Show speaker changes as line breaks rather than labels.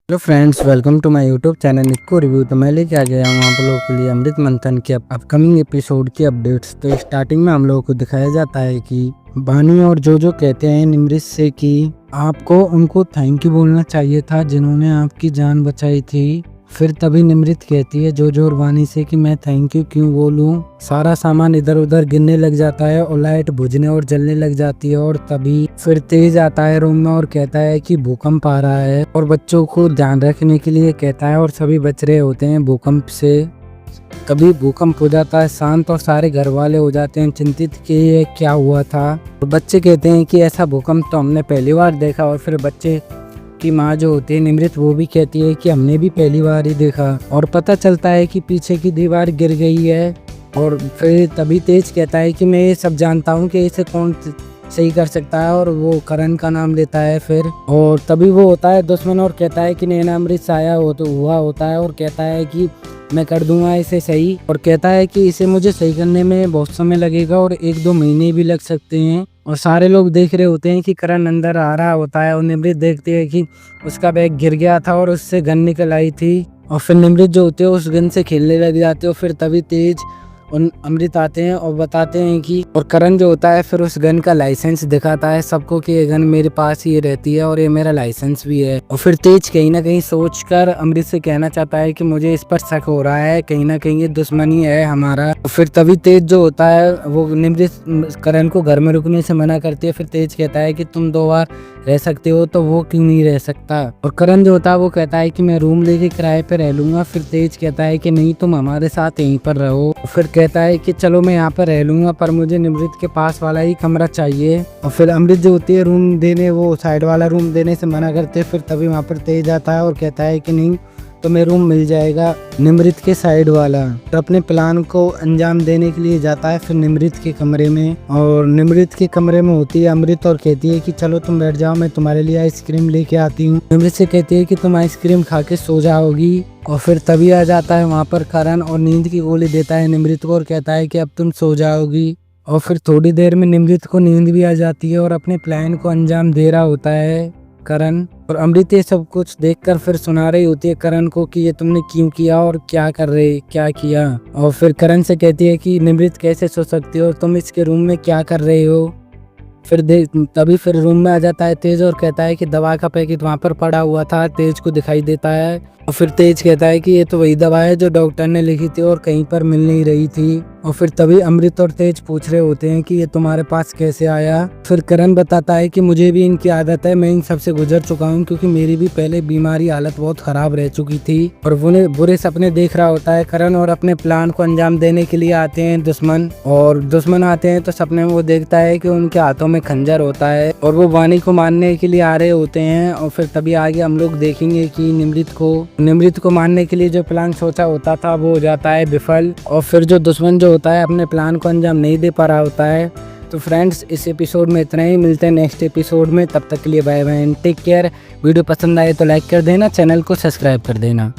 Hello friends, welcome to my YouTube channel Nikko review. तो मैं लेके आ गया हूँ आप लोगों के लिए अमृत मंथन के अपकमिंग एपिसोड की अपडेट्स। तो स्टार्टिंग में हम लोगों को दिखाया जाता है कि बानी और जो कहते हैं निमृत से कि आपको उनको थैंक यू बोलना चाहिए था जिन्होंने आपकी जान बचाई थी। फिर तभी निमृत कहती है जो और वानी से कि मैं थैंक यू क्यों बोलूं। सारा सामान इधर उधर गिरने लग जाता है और लाइट बुझने और जलने लग जाती है। और तभी फिर तेज आता है रूम में और कहता है कि भूकंप आ रहा है और बच्चों को ध्यान रखने के लिए कहता है और सभी बच रहे होते हैं भूकंप से। तभी भूकंप हो जाता है शांत और सारे घर वाले हो जाते हैं चिंतित कि ये क्या हुआ था। और बच्चे कहते हैं कि ऐसा भूकंप तो हमने पहली बार देखा। और फिर बच्चे की माँ जो होती है निमृत वो भी कहती है कि हमने भी पहली बार ही देखा। और पता चलता है कि पीछे की दीवार गिर गई है। और फिर तभी तेज कहता है कि मैं ये सब जानता हूँ कि इसे कौन सही कर सकता है। और वो करण का नाम लेता है फिर। और तभी वो होता है दुश्मन और कहता है कि नैना अमृत साया हुआ होता है और कहता है कि मैं कर दूंगा इसे सही। और कहता है कि इसे मुझे सही करने में बहुत समय लगेगा और 1-2 महीने भी लग सकते हैं। और सारे लोग देख रहे होते हैं कि करण अंदर आ रहा होता है और निमृत देखती है कि उसका बैग गिर गया था और उससे गन निकल आई थी। और फिर निमृत जो होते हैं उस गन से खेलने लग जाते हैं। और फिर तभी तेज और अमृत आते हैं और बताते हैं कि और करण जो होता है फिर उस गन का लाइसेंस दिखाता है सबको कि ये गन मेरे पास ही रहती है और ये मेरा लाइसेंस भी है। और फिर तेज कहीं ना कहीं सोचकर अमृत से कहना चाहता है कि मुझे इस पर शक हो रहा है, कहीं ना कहीं ये दुश्मनी है हमारा। और फिर तभी तेज जो होता है वो निमृत करण को घर में रुकने से मना करती है। फिर तेज कहता है कि तुम 2 बार रह सकते हो तो वो क्यों नहीं रह सकता। और करण जो होता है वो कहता है कि मैं रूम लेके किराए पे रह लूंगा। फिर तेज कहता है कि नहीं, तुम हमारे साथ यहीं पर रहो। फिर कहता है कि चलो मैं यहाँ पर रह लूंगा पर मुझे निमृत के पास वाला ही कमरा चाहिए। और फिर अमृत जो होती है रूम देने वो साइड वाला रूम देने से मना करते हैं। फिर तभी वहाँ पर तेज आता है और कहता है कि नहीं, तुम्हें रूम मिल जाएगा निमृत के साइड वाला। तो अपने प्लान को अंजाम देने के लिए जाता है फिर निमृत के कमरे में। और निमृत के कमरे में होती है अमृत और कहती है कि चलो तुम बैठ जाओ, मैं तुम्हारे लिए आइसक्रीम लेके आती हूँ। निमृत से कहती है कि तुम आइसक्रीम खा के सो जाओगी। और फिर तभी आ जाता है वहाँ पर करण और नींद की गोली देता है निमृत को और कहता है कि अब तुम सो जाओगी। और फिर थोड़ी देर में निमृत को नींद भी आ जाती है और अपने प्लान को अंजाम दे रहा होता है करण। और अमृत ये सब कुछ देखकर फिर सुना रही होती है करण को कि ये तुमने क्यों किया और क्या किया। और फिर करण से कहती है कि निमृत कैसे सो सकती हो, तुम इसके रूम में क्या कर रहे हो। फिर तभी फिर रूम में आ जाता है तेज और कहता है कि दवा का पैकेट वहाँ पर पड़ा हुआ था, तेज को दिखाई देता है। और फिर तेज कहता है कि ये तो वही दवा है जो डॉक्टर ने लिखी थी और कहीं पर मिल नहीं रही थी। और फिर तभी अमृत और तेज पूछ रहे होते हैं कि ये तुम्हारे पास कैसे आया। फिर करण बताता है कि मुझे भी इनकी आदत है, मैं इन सबसे गुजर चुका हूँ क्योंकि मेरी भी पहले बीमारी हालत बहुत खराब रह चुकी थी। और वो बुरे सपने देख रहा होता है करण। और अपने प्लान को अंजाम देने के लिए आते हैं दुश्मन। और दुश्मन आते हैं तो सपने में वो देखता है कि उनके हाथों में खंजर होता है और वो वानी को मारने के लिए आ रहे होते हैं। और फिर तभी आगे हम लोग देखेंगे कि निमृत को मारने के लिए जो प्लान सोचा होता था वो हो जाता है विफल। और फिर जो दुश्मन जो होता है अपने प्लान को अंजाम नहीं दे पा रहा होता है। तो फ्रेंड्स इस एपिसोड में इतना ही, मिलते हैं नेक्स्ट एपिसोड में। तब तक के लिए bye bye and take care. Video पसंद आए तो लाइक कर देना, चैनल को सब्सक्राइब कर देना।